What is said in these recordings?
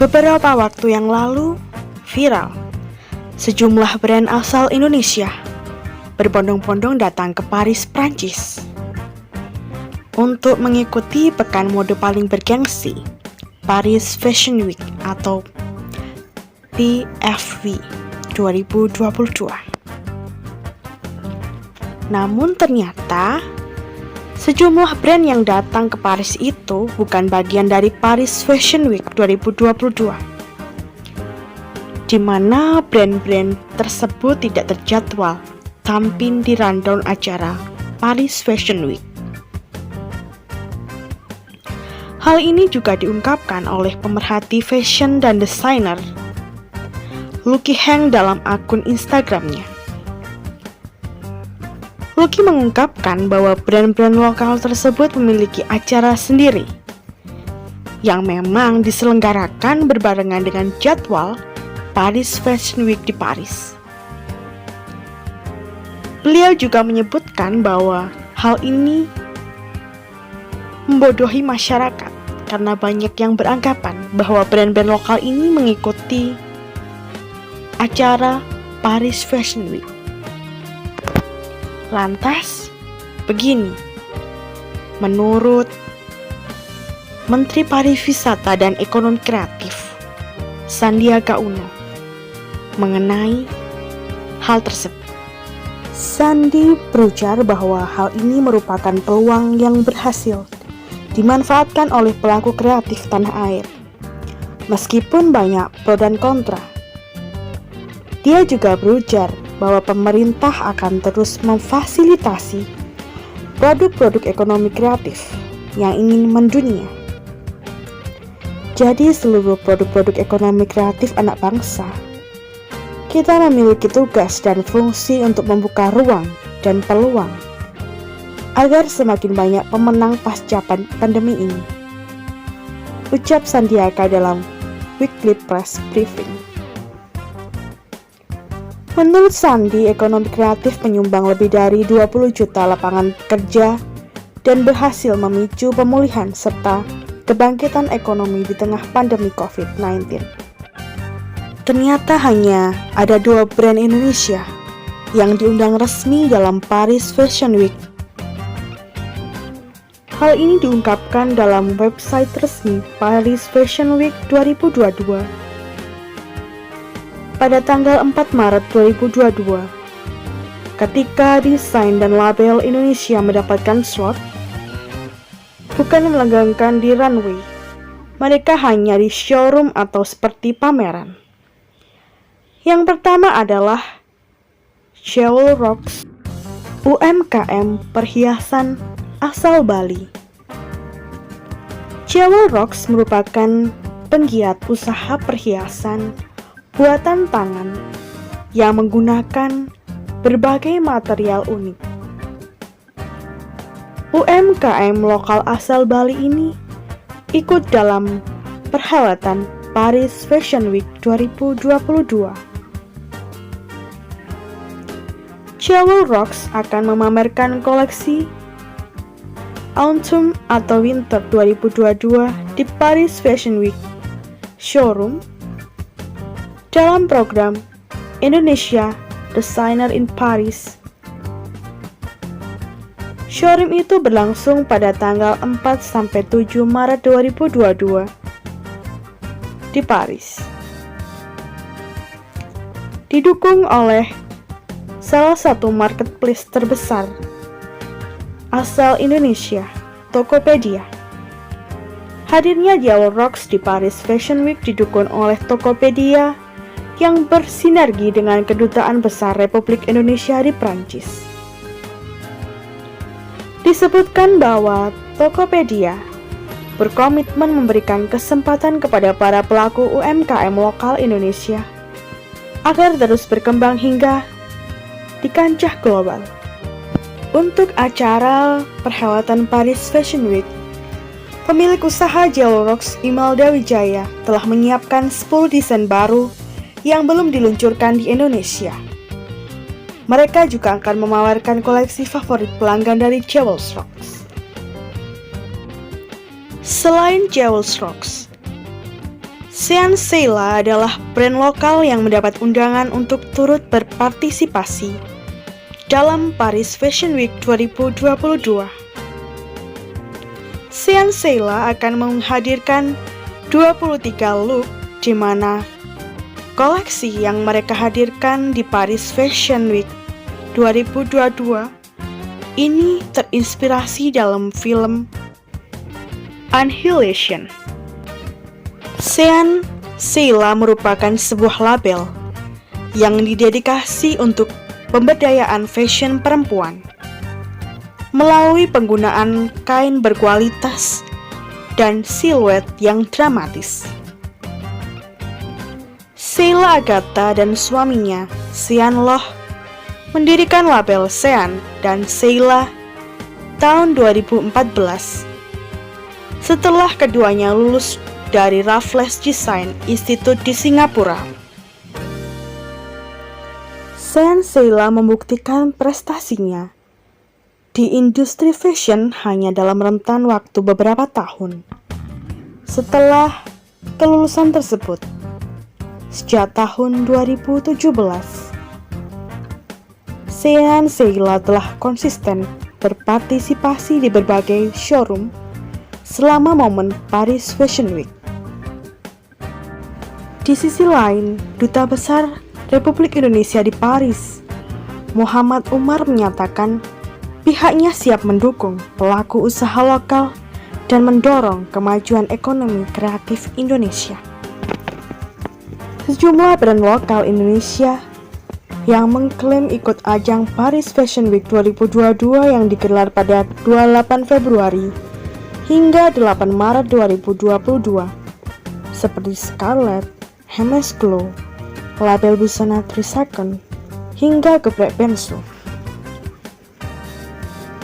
Beberapa waktu yang lalu, viral. Sejumlah brand asal Indonesia berbondong-bondong datang ke Paris, Prancis untuk mengikuti pekan mode paling bergengsi, Paris Fashion Week atau PFW 2022. Namun ternyata sejumlah brand yang datang ke Paris itu bukan bagian dari Paris Fashion Week 2022, di mana brand-brand tersebut tidak terjadwal tampil di rundown acara Paris Fashion Week. Hal ini juga diungkapkan oleh pemerhati fashion dan desainer Lucky Heng dalam akun Instagramnya. Lucky mengungkapkan bahwa brand-brand lokal tersebut memiliki acara sendiri yang memang diselenggarakan berbarengan dengan jadwal Paris Fashion Week di Paris. Beliau juga menyebutkan bahwa hal ini membodohi masyarakat karena banyak yang beranggapan bahwa brand-brand lokal ini mengikuti acara Paris Fashion Week. Lantas, begini, menurut Menteri Pariwisata dan Ekonomi Kreatif, Sandiaga Uno, mengenai hal tersebut. Sandi berujar bahwa hal ini merupakan peluang yang berhasil dimanfaatkan oleh pelaku kreatif tanah air, meskipun banyak pro dan kontra. Dia juga berujar bahwa pemerintah akan terus memfasilitasi produk-produk ekonomi kreatif yang ingin mendunia. Jadi seluruh produk-produk ekonomi kreatif anak bangsa, kita memiliki tugas dan fungsi untuk membuka ruang dan peluang agar semakin banyak pemenang pasca pandemi ini, ucap Sandiaga dalam weekly press briefing. Menurut Sandi, ekonomi kreatif menyumbang lebih dari 20 juta lapangan kerja dan berhasil memicu pemulihan serta kebangkitan ekonomi di tengah pandemi COVID-19. Ternyata hanya ada 2 brand Indonesia yang diundang resmi dalam Paris Fashion Week. Hal ini diungkapkan dalam website resmi Paris Fashion Week 2022. Pada tanggal 4 Maret 2022, ketika desain dan label Indonesia mendapatkan slot, bukan melenggangkan di runway, mereka hanya di showroom atau seperti pameran. Yang pertama adalah Jewel Rocks, UMKM perhiasan asal Bali. Jewel Rocks merupakan penggiat usaha perhiasan buatan tangan yang menggunakan berbagai material unik. UMKM lokal asal Bali ini ikut dalam perhelatan Paris Fashion Week 2022. Jewel Rocks akan memamerkan koleksi Autumn atau Winter 2022 di Paris Fashion Week Showroom dalam program Indonesia Designer in Paris. Showroom itu berlangsung pada tanggal 4-7 Maret 2022 di Paris. Didukung oleh salah satu marketplace terbesar asal Indonesia, Tokopedia. Hadirnya Jewel Rocks di Paris Fashion Week didukung oleh Tokopedia yang bersinergi dengan Kedutaan Besar Republik Indonesia di Prancis. Disebutkan bahwa Tokopedia berkomitmen memberikan kesempatan kepada para pelaku UMKM lokal Indonesia agar terus berkembang hingga di kancah global. Untuk acara perhelatan Paris Fashion Week, pemilik usaha Jewel Rocks Imelda Wijaya telah menyiapkan 10 desain baru yang belum diluncurkan di Indonesia. Mereka juga akan memamerkan koleksi favorit pelanggan dari Jewel Rocks. Selain Jewel Rocks, Sean Sheila adalah brand lokal yang mendapat undangan untuk turut berpartisipasi dalam Paris Fashion Week 2022. Sean Sheila akan menghadirkan 23 look di mana koleksi yang mereka hadirkan di Paris Fashion Week 2022 ini terinspirasi dalam film Annihilation. Sean Sheila merupakan sebuah label yang didedikasi untuk pemberdayaan fashion perempuan melalui penggunaan kain berkualitas dan siluet yang dramatis. Sheila Agatha dan suaminya, Sean Loh, mendirikan label Sean dan Sheila tahun 2014 setelah keduanya lulus dari Raffles Design Institute di Singapura. Sean Sheila membuktikan prestasinya di industri fashion hanya dalam rentan waktu beberapa tahun. Setelah kelulusan tersebut, sejak tahun 2017, Sean Sheila telah konsisten berpartisipasi di berbagai showroom selama momen Paris Fashion Week. Di sisi lain, Duta Besar Republik Indonesia di Paris, Muhammad Umar, menyatakan pihaknya siap mendukung pelaku usaha lokal dan mendorong kemajuan ekonomi kreatif Indonesia. Sejumlah brand lokal Indonesia yang mengklaim ikut ajang Paris Fashion Week 2022 yang digelar pada 28 Februari hingga 8 Maret 2022 seperti Scarlett, Hermes Glow, label busana 3 Second, hingga Geprek Bensu.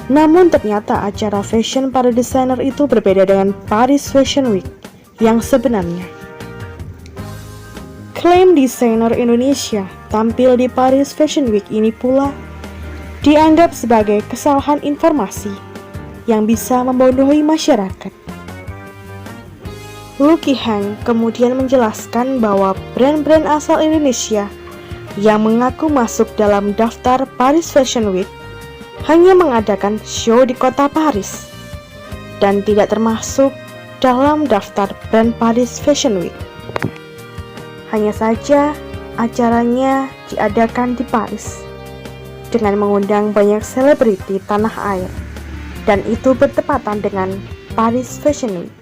Namun ternyata acara fashion para desainer itu berbeda dengan Paris Fashion Week yang sebenarnya. Klaim desainer Indonesia tampil di Paris Fashion Week ini pula dianggap sebagai kesalahan informasi yang bisa membodohi masyarakat. Lucky Hang kemudian menjelaskan bahwa brand-brand asal Indonesia yang mengaku masuk dalam daftar Paris Fashion Week hanya mengadakan show di kota Paris dan tidak termasuk dalam daftar brand Paris Fashion Week. Hanya saja acaranya diadakan di Paris dengan mengundang banyak selebriti tanah air, dan itu bertepatan dengan Paris Fashion Week.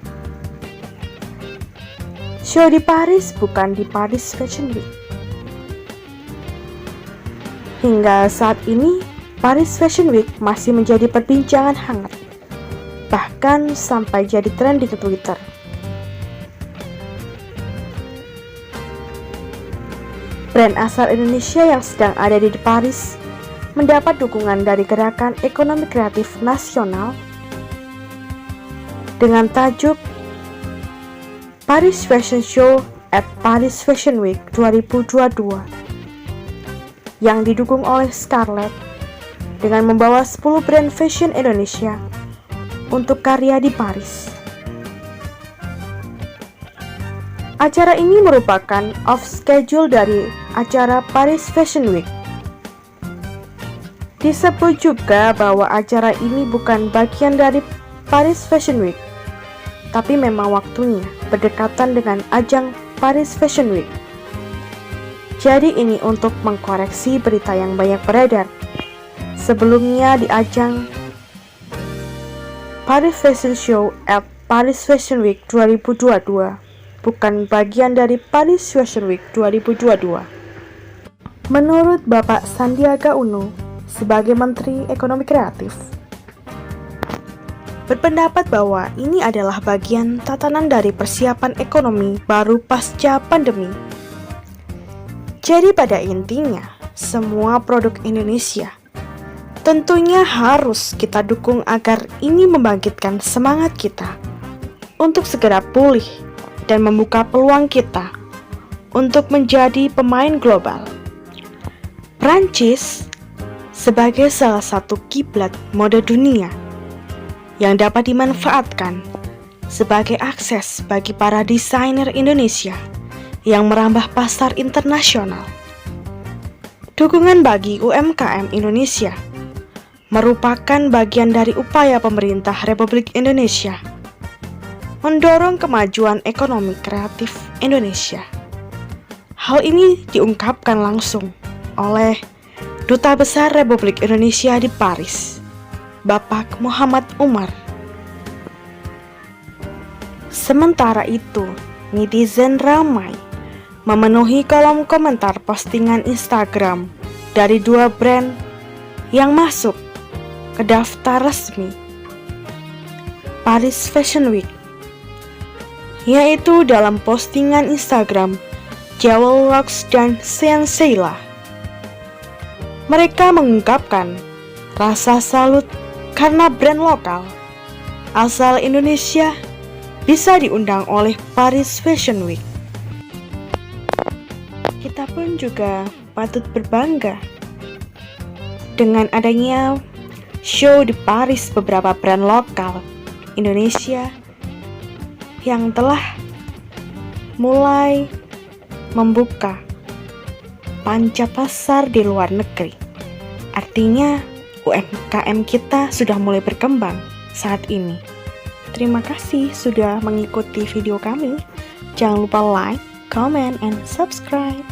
Show di Paris bukan di Paris Fashion Week. Hingga saat ini, Paris Fashion Week masih menjadi perbincangan hangat, bahkan sampai jadi tren di Twitter. Brand asal Indonesia yang sedang ada di Paris mendapat dukungan dari Gerakan Ekonomi Kreatif Nasional dengan tajuk Paris Fashion Show at Paris Fashion Week 2022 yang didukung oleh Scarlett dengan membawa 10 brand fashion Indonesia untuk karya di Paris. Acara ini merupakan off schedule dari acara Paris Fashion Week. Disebut juga bahwa acara ini bukan bagian dari Paris Fashion Week, tapi memang waktunya berdekatan dengan ajang Paris Fashion Week. Jadi ini untuk mengkoreksi berita yang banyak beredar. Sebelumnya di ajang Paris Fashion Show at Paris Fashion Week 2022 bukan bagian dari Paris Fashion Week 2022. Menurut Bapak Sandiaga Uno sebagai Menteri Ekonomi Kreatif, berpendapat bahwa ini adalah bagian tatanan dari persiapan ekonomi baru pasca pandemi. Jadi pada intinya, semua produk Indonesia tentunya harus kita dukung agar ini membangkitkan semangat kita untuk segera pulih dan membuka peluang kita untuk menjadi pemain global. Prancis sebagai salah satu kiblat mode dunia yang dapat dimanfaatkan sebagai akses bagi para desainer Indonesia yang merambah pasar internasional. Dukungan bagi UMKM Indonesia merupakan bagian dari upaya pemerintah Republik Indonesia mendorong kemajuan ekonomi kreatif Indonesia. Hal ini diungkapkan langsung oleh Duta Besar Republik Indonesia di Paris, Bapak Muhammad Umar. Sementara itu, netizen ramai memenuhi kolom komentar postingan Instagram dari dua brand yang masuk ke daftar resmi Paris Fashion Week, yaitu dalam postingan Instagram Jewel Rocks dan Sheila. Mereka mengungkapkan rasa salut karena brand lokal asal Indonesia bisa diundang oleh Paris Fashion Week. Kita pun juga patut berbangga dengan adanya show di Paris beberapa brand lokal Indonesia yang telah mulai membuka panca pasar di luar negeri. Artinya UMKM kita sudah mulai berkembang saat ini. Terima kasih sudah mengikuti video kami. Jangan lupa like, comment, and subscribe.